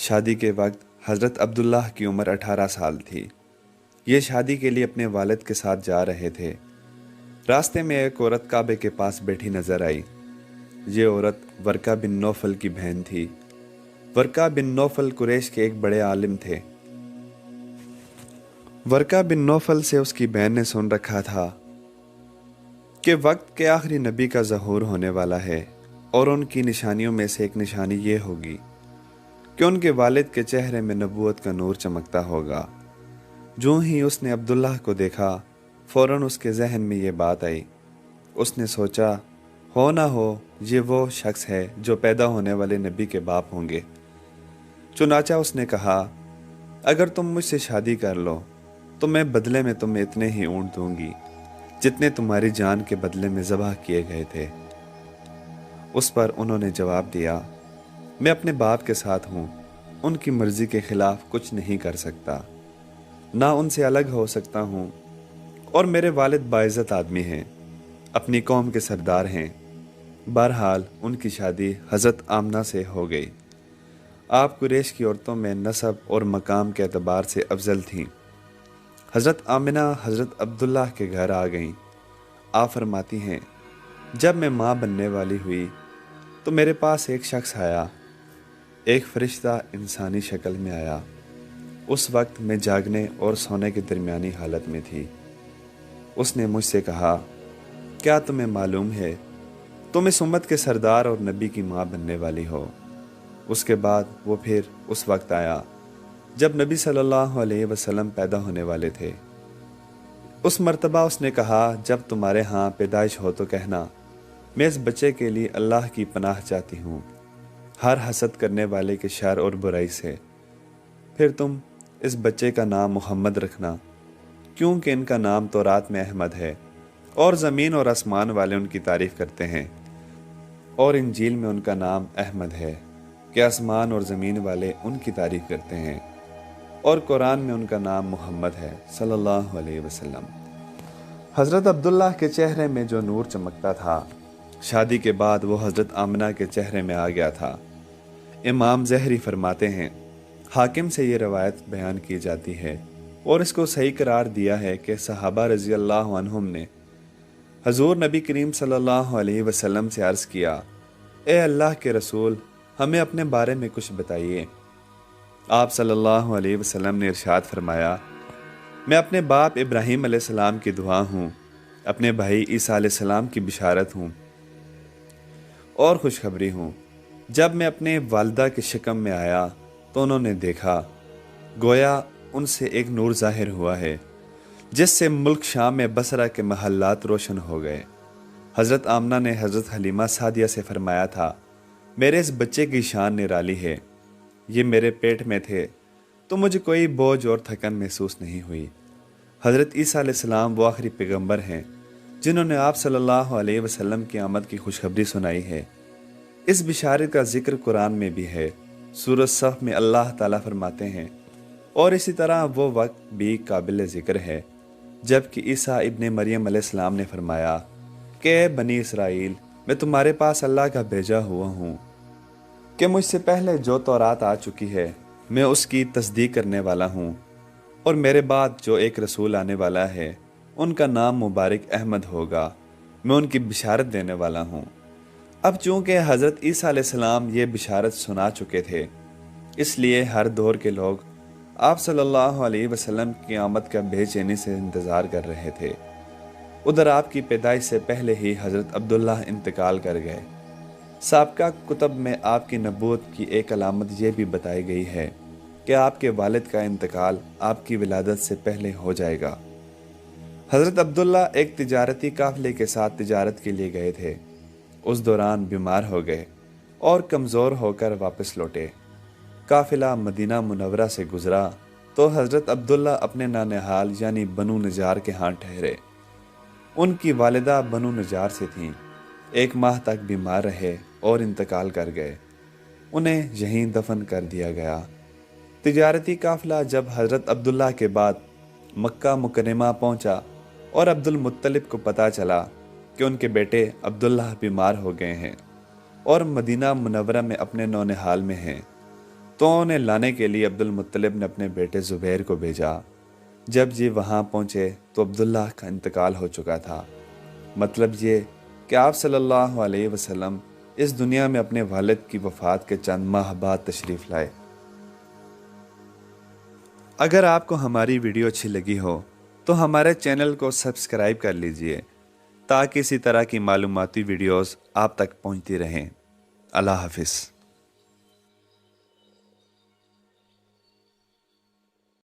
شادی کے وقت حضرت عبداللہ کی عمر 18 سال تھی۔ یہ شادی کے لیے اپنے والد کے ساتھ جا رہے تھے۔ راستے میں ایک عورت کعبے کے پاس بیٹھی نظر آئی۔ یہ عورت ورقہ بن نوفل کی بہن تھی۔ ورقہ بن نوفل قریش کے ایک بڑے عالم تھے۔ ورقہ بن نوفل سے اس کی بہن نے سن رکھا تھا کہ وقت کے آخری نبی کا ظہور ہونے والا ہے، اور ان کی نشانیوں میں سے ایک نشانی یہ ہوگی کہ ان کے والد کے چہرے میں نبوت کا نور چمکتا ہوگا۔ جو ہی اس نے عبداللہ کو دیکھا، فوراً اس کے ذہن میں یہ بات آئی۔ اس نے سوچا، ہو نہ ہو یہ وہ شخص ہے جو پیدا ہونے والے نبی کے باپ ہوں گے۔ چنانچہ اس نے کہا، اگر تم مجھ سے شادی کر لو تو میں بدلے میں تمہیں اتنے ہی اونٹ دوں گی جتنے تمہاری جان کے بدلے میں ذبح کیے گئے تھے۔ اس پر انہوں نے جواب دیا، میں اپنے باپ کے ساتھ ہوں، ان کی مرضی کے خلاف کچھ نہیں کر سکتا، نہ ان سے الگ ہو سکتا ہوں، اور میرے والد باعزت آدمی ہیں، اپنی قوم کے سردار ہیں۔ بہرحال ان کی شادی حضرت آمنہ سے ہو گئی۔ آپ قریش کی عورتوں میں نسب اور مقام کے اعتبار سے افضل تھیں۔ حضرت آمنہ حضرت عبداللہ کے گھر آ گئیں۔ آپ فرماتی ہیں، جب میں ماں بننے والی ہوئی تو میرے پاس ایک شخص آیا، ایک فرشتہ انسانی شکل میں آیا۔ اس وقت میں جاگنے اور سونے کے درمیانی حالت میں تھی۔ اس نے مجھ سے کہا، کیا تمہیں معلوم ہے تم اس امت کے سردار اور نبی کی ماں بننے والی ہو؟ اس کے بعد وہ پھر اس وقت آیا جب نبی صلی اللہ علیہ وسلم پیدا ہونے والے تھے۔ اس مرتبہ اس نے کہا، جب تمہارے ہاں پیدائش ہو تو کہنا، میں اس بچے کے لیے اللہ کی پناہ چاہتی ہوں ہر حسد کرنے والے کے شر اور برائی سے۔ پھر تم اس بچے کا نام محمد رکھنا، کیونکہ ان کا نام تورات میں احمد ہے، اور زمین اور آسمان والے ان کی تعریف کرتے ہیں، اور انجیل میں ان کا نام احمد ہے کہ آسمان اور زمین والے ان کی تعریف کرتے ہیں، اور قرآن میں ان کا نام محمد ہے صلی اللہ علیہ وسلم۔ حضرت عبداللہ کے چہرے میں جو نور چمکتا تھا، شادی کے بعد وہ حضرت آمنہ کے چہرے میں آ گیا تھا۔ امام زہری فرماتے ہیں، حاکم سے یہ روایت بیان کی جاتی ہے اور اس کو صحیح قرار دیا ہے کہ صحابہ رضی اللہ عنہم نے حضور نبی کریم صلی اللہ علیہ وسلم سے عرض کیا، اے اللہ کے رسول، ہمیں اپنے بارے میں کچھ بتائیے۔ آپ صلی اللہ علیہ وسلم نے ارشاد فرمایا، میں اپنے باپ ابراہیم علیہ السلام کی دعا ہوں، اپنے بھائی عیسیٰ علیہ السلام کی بشارت ہوں اور خوشخبری ہوں۔ جب میں اپنے والدہ کے شکم میں آیا تو انہوں نے دیکھا، گویا ان سے ایک نور ظاہر ہوا ہے جس سے ملک شام میں بصرہ کے محلات روشن ہو گئے۔ حضرت آمنہ نے حضرت حلیمہ سعدیہ سے فرمایا تھا، میرے اس بچے کی شان نرالی ہے، یہ میرے پیٹ میں تھے تو مجھے کوئی بوجھ اور تھکن محسوس نہیں ہوئی۔ حضرت عیسیٰ علیہ السلام وہ آخری پیغمبر ہیں جنہوں نے آپ صلی اللہ علیہ وسلم کی آمد کی خوشخبری سنائی ہے۔ اس بشارت کا ذکر قرآن میں بھی ہے۔ سورۃ صف میں اللہ تعالیٰ فرماتے ہیں، اور اسی طرح وہ وقت بھی قابل ذکر ہے جبکہ عیسیٰ ابن مریم علیہ السلام نے فرمایا کہ اے بنی اسرائیل، میں تمہارے پاس اللہ کا بھیجا ہوا ہوں کہ مجھ سے پہلے جو تورات آ چکی ہے میں اس کی تصدیق کرنے والا ہوں، اور میرے بعد جو ایک رسول آنے والا ہے ان کا نام مبارک احمد ہوگا، میں ان کی بشارت دینے والا ہوں۔ اب چونکہ حضرت عیسیٰ علیہ السلام یہ بشارت سنا چکے تھے، اس لیے ہر دور کے لوگ آپ صلی اللہ علیہ وسلم کی آمد کا بے چینی سے انتظار کر رہے تھے۔ ادھر آپ کی پیدائش سے پہلے ہی حضرت عبداللہ انتقال کر گئے۔ سابقہ کتب میں آپ کی نبوت کی ایک علامت یہ بھی بتائی گئی ہے کہ آپ کے والد کا انتقال آپ کی ولادت سے پہلے ہو جائے گا۔ حضرت عبداللہ ایک تجارتی قافلے کے ساتھ تجارت کے لیے گئے تھے۔ اس دوران بیمار ہو گئے اور کمزور ہو کر واپس لوٹے۔ قافلہ مدینہ منورہ سے گزرا تو حضرت عبداللہ اپنے نانہال یعنی بنو نجار کے ہاں ٹھہرے۔ ان کی والدہ بنو نجار سے تھیں۔ 1 ماہ تک بیمار رہے اور انتقال کر گئے۔ انہیں یہیں دفن کر دیا گیا۔ تجارتی قافلہ جب حضرت عبداللہ کے بعد مکہ مکرمہ پہنچا اور عبد المطلب کو پتہ چلا کہ ان کے بیٹے عبداللہ بیمار ہو گئے ہیں اور مدینہ منورہ میں اپنے نونہال میں ہیں، تو انہیں لانے کے لیے عبد المطلب نے اپنے بیٹے زبیر کو بھیجا۔ جب یہ وہاں پہنچے تو عبداللہ کا انتقال ہو چکا تھا۔ مطلب یہ کہ آپ صلی اللہ علیہ وسلم اس دنیا میں اپنے والد کی وفات کے چند ماہ بعد تشریف لائے۔ اگر آپ کو ہماری ویڈیو اچھی لگی ہو تو ہمارے چینل کو سبسکرائب کر لیجئے تاکہ اسی طرح کی معلوماتی ویڈیوز آپ تک پہنچتی رہیں۔ اللہ حافظ۔